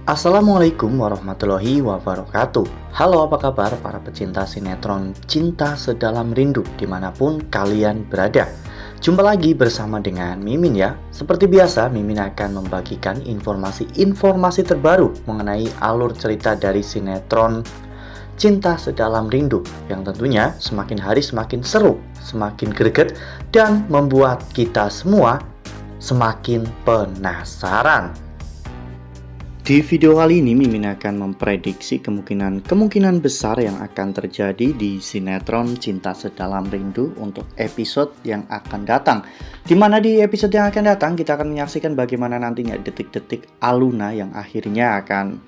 Assalamualaikum warahmatullahi wabarakatuh. Halo, apa kabar para pecinta sinetron Cinta Sedalam Rindu dimanapun kalian berada. Jumpa lagi bersama dengan Mimin ya. Seperti biasa, Mimin akan membagikan informasi-informasi terbaru mengenai alur cerita dari sinetron Cinta Sedalam Rindu yang tentunya semakin hari semakin seru, semakin greget, dan membuat kita semua semakin penasaran. Di video kali ini Mimin akan memprediksi kemungkinan besar yang akan terjadi di sinetron Cinta Sedalam Rindu untuk episode yang akan datang. Dimana di episode yang akan datang kita akan menyaksikan bagaimana nantinya detik-detik Aluna yang akhirnya akan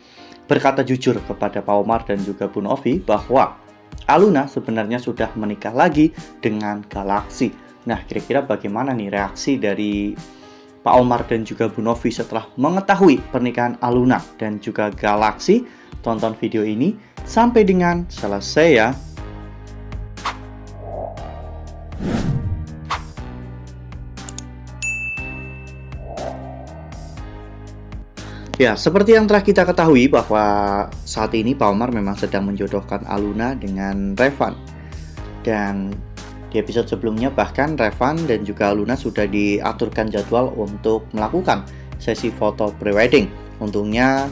berkata jujur kepada Pak Omar dan juga Bu Novi bahwa Aluna sebenarnya sudah menikah lagi dengan Galaksi. Nah, kira-kira bagaimana nih reaksi dari Pak Omar dan juga Bu Novi setelah mengetahui pernikahan Aluna dan juga Galaksi? Tonton video ini sampai dengan selesai ya. Ya, seperti yang telah kita ketahui bahwa saat ini Pak Omar memang sedang menjodohkan Aluna dengan Revan. Dan di episode sebelumnya bahkan Revan dan juga Aluna sudah diaturkan jadwal untuk melakukan sesi foto prewedding. Untungnya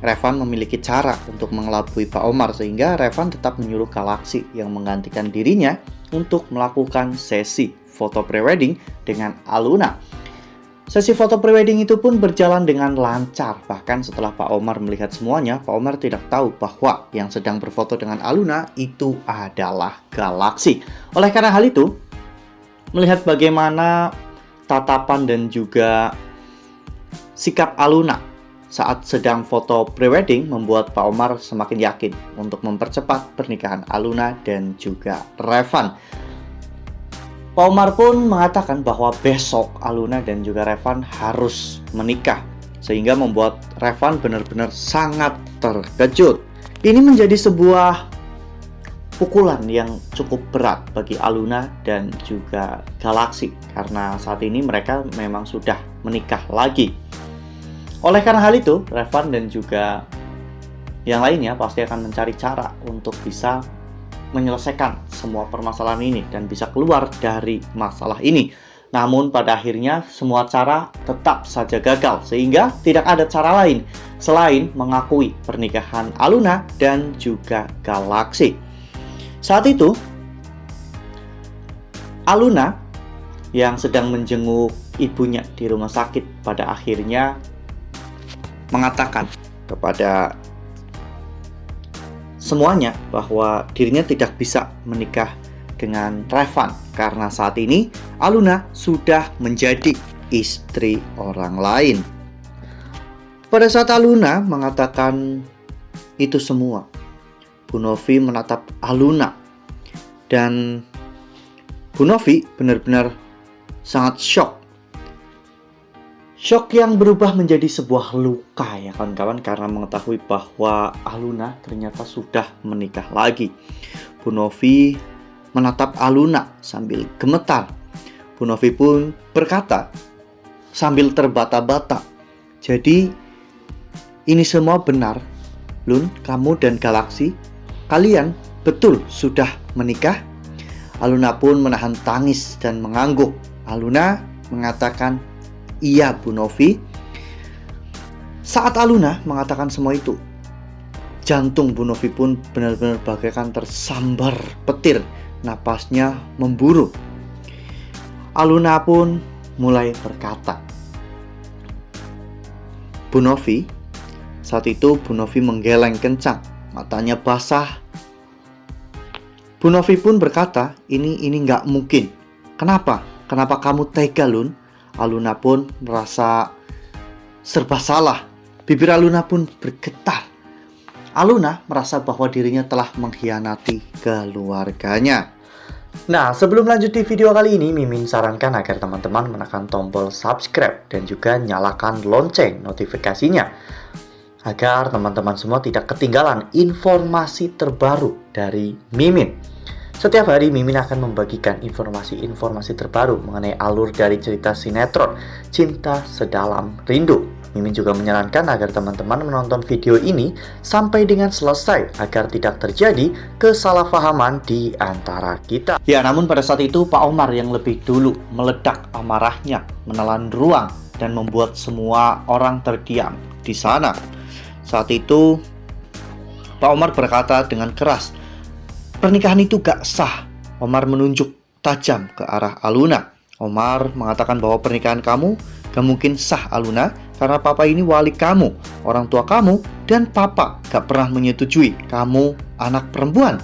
Revan memiliki cara untuk mengelabui Pak Omar sehingga Revan tetap menyuruh Galaksi yang menggantikan dirinya untuk melakukan sesi foto prewedding dengan Aluna. Sesi foto prewedding itu pun berjalan dengan lancar. Bahkan setelah Pak Omar melihat semuanya, Pak Omar tidak tahu bahwa yang sedang berfoto dengan Aluna itu adalah Galaksi. Oleh karena hal itu, melihat bagaimana tatapan dan juga sikap Aluna saat sedang foto prewedding membuat Pak Omar semakin yakin untuk mempercepat pernikahan Aluna dan juga Revan. Pak Omar pun mengatakan bahwa besok Aluna dan juga Revan harus menikah, sehingga membuat Revan benar-benar sangat terkejut. Ini menjadi sebuah pukulan yang cukup berat bagi Aluna dan juga Galaksi, karena saat ini mereka memang sudah menikah lagi. Oleh karena hal itu, Revan dan juga yang lainnya pasti akan mencari cara untuk bisa menyelesaikan semua permasalahan ini dan bisa keluar dari masalah ini. Namun pada akhirnya semua cara tetap saja gagal, sehingga tidak ada cara lain selain mengakui pernikahan Aluna dan juga Galaksi. Saat itu Aluna yang sedang menjenguk ibunya di rumah sakit pada akhirnya mengatakan kepada semuanya bahwa dirinya tidak bisa menikah dengan Revan karena saat ini Aluna sudah menjadi istri orang lain. Pada saat Aluna mengatakan itu semua, Bu Novi menatap Aluna dan Bu Novi benar-benar sangat shock. Shock yang berubah menjadi sebuah luka ya kawan-kawan, karena mengetahui bahwa Aluna ternyata sudah menikah lagi. Bu Novi menatap Aluna sambil gemetar. Bu Novi pun berkata sambil terbata-bata, "Jadi ini semua benar, Lun, kamu dan Galaksi, kalian betul sudah menikah?" Aluna pun menahan tangis dan mengangguk. Aluna mengatakan, "Iya, Bu Novi." Saat Aluna mengatakan semua itu, jantung Bu Novi pun benar-benar bagaikan tersambar petir. Napasnya memburu. Aluna pun mulai berkata, "Bu Novi." Saat itu Bu Novi menggeleng kencang, matanya basah. Bu Novi pun berkata, ini nggak mungkin. Kenapa? Kenapa kamu tega, Lun?" Aluna pun merasa serba salah. Bibir Aluna pun bergetar. Aluna merasa bahwa dirinya telah mengkhianati keluarganya. Nah, sebelum lanjut di video kali ini, Mimin sarankan agar teman-teman menekan tombol subscribe dan juga nyalakan lonceng notifikasinya, agar teman-teman semua tidak ketinggalan informasi terbaru dari Mimin. Setiap hari Mimin akan membagikan informasi-informasi terbaru mengenai alur dari cerita sinetron Cinta Sedalam Rindu. Mimin juga menyarankan agar teman-teman menonton video ini sampai dengan selesai agar tidak terjadi kesalahpahaman di antara kita. Ya, namun pada saat itu Pak Omar yang lebih dulu meledak amarahnya, menelan ruang dan membuat semua orang terdiam di sana. Saat itu Pak Omar berkata dengan keras, "Pernikahan itu gak sah." Omar menunjuk tajam ke arah Aluna. Omar mengatakan bahwa pernikahan kamu gak mungkin sah, Aluna, karena papa ini wali kamu, orang tua kamu, dan papa gak pernah menyetujui kamu anak perempuan.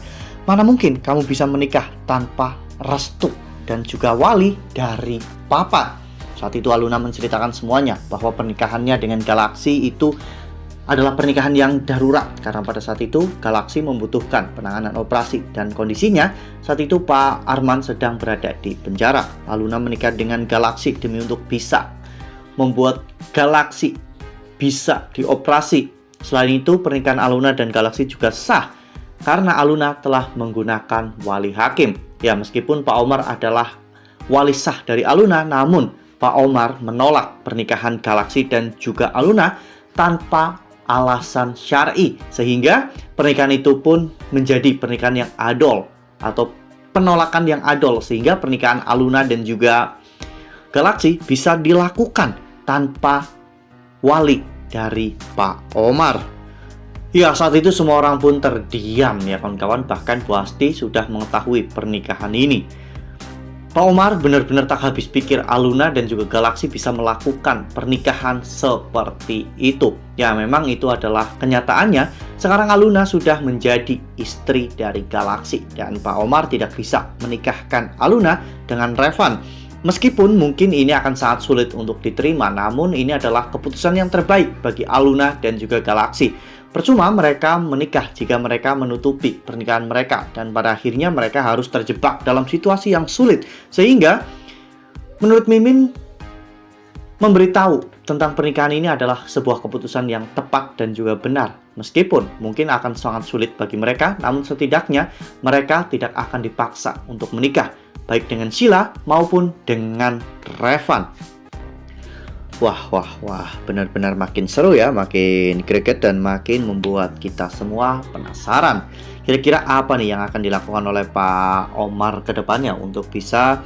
Mana mungkin kamu bisa menikah tanpa restu dan juga wali dari papa. Saat itu Aluna menceritakan semuanya, bahwa pernikahannya dengan Galaksi itu adalah pernikahan yang darurat karena pada saat itu Galaksi membutuhkan penanganan operasi dan kondisinya saat itu Pak Arman sedang berada di penjara. Aluna menikah dengan Galaksi demi untuk bisa membuat Galaksi bisa dioperasi. Selain itu pernikahan Aluna dan Galaksi juga sah karena Aluna telah menggunakan wali hakim. Ya, meskipun Pak Omar adalah wali sah dari Aluna, namun Pak Omar menolak pernikahan Galaksi dan juga Aluna tanpa alasan syar'i, sehingga pernikahan itu pun menjadi pernikahan yang adol atau penolakan yang adol, sehingga pernikahan Aluna dan juga Galaksi bisa dilakukan tanpa wali dari Pak Omar. Ya, saat itu semua orang pun terdiam ya kawan-kawan, bahkan Bu Asti sudah mengetahui pernikahan ini. Pak Omar benar-benar tak habis pikir Aluna dan juga Galaksi bisa melakukan pernikahan seperti itu. Ya, memang itu adalah kenyataannya. Sekarang Aluna sudah menjadi istri dari Galaksi dan Pak Omar tidak bisa menikahkan Aluna dengan Revan. Meskipun mungkin ini akan sangat sulit untuk diterima, namun ini adalah keputusan yang terbaik bagi Aluna dan juga Galaksi. Percuma mereka menikah jika mereka menutupi pernikahan mereka, dan pada akhirnya mereka harus terjebak dalam situasi yang sulit. Sehingga menurut Mimin, memberitahu tentang pernikahan ini adalah sebuah keputusan yang tepat dan juga benar. Meskipun mungkin akan sangat sulit bagi mereka, namun setidaknya mereka tidak akan dipaksa untuk menikah, baik dengan Sheila maupun dengan Revan. Wah, benar-benar makin seru ya, makin greget dan makin membuat kita semua penasaran. Kira-kira apa nih yang akan dilakukan oleh Pak Omar ke depannya untuk bisa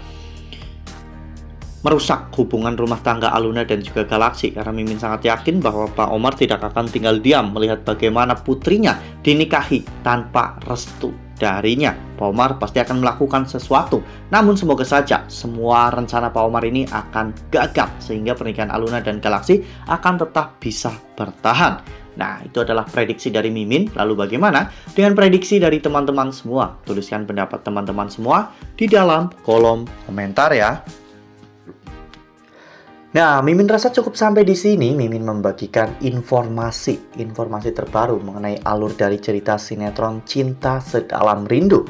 merusak hubungan rumah tangga Aluna dan juga Galaksi? Karena Mimin sangat yakin bahwa Pak Omar tidak akan tinggal diam melihat bagaimana putrinya dinikahi tanpa restu darinya. Pak Omar pasti akan melakukan sesuatu. Namun semoga saja semua rencana Pak Omar ini akan gagal, sehingga pernikahan Aluna dan Galaksi akan tetap bisa bertahan. Nah, itu adalah prediksi dari Mimin. Lalu bagaimana dengan prediksi dari teman-teman semua? Tuliskan pendapat teman-teman semua di dalam kolom komentar ya. Nah, Mimin rasa cukup sampai di sini. Mimin membagikan informasi terbaru mengenai alur dari cerita sinetron Cinta Sedalam Rindu.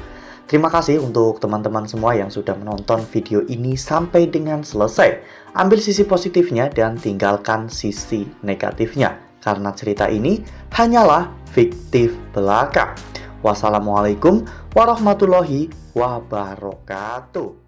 Terima kasih untuk teman-teman semua yang sudah menonton video ini sampai dengan selesai. Ambil sisi positifnya dan tinggalkan sisi negatifnya, karena cerita ini hanyalah fiktif belaka. Wassalamualaikum warahmatullahi wabarakatuh.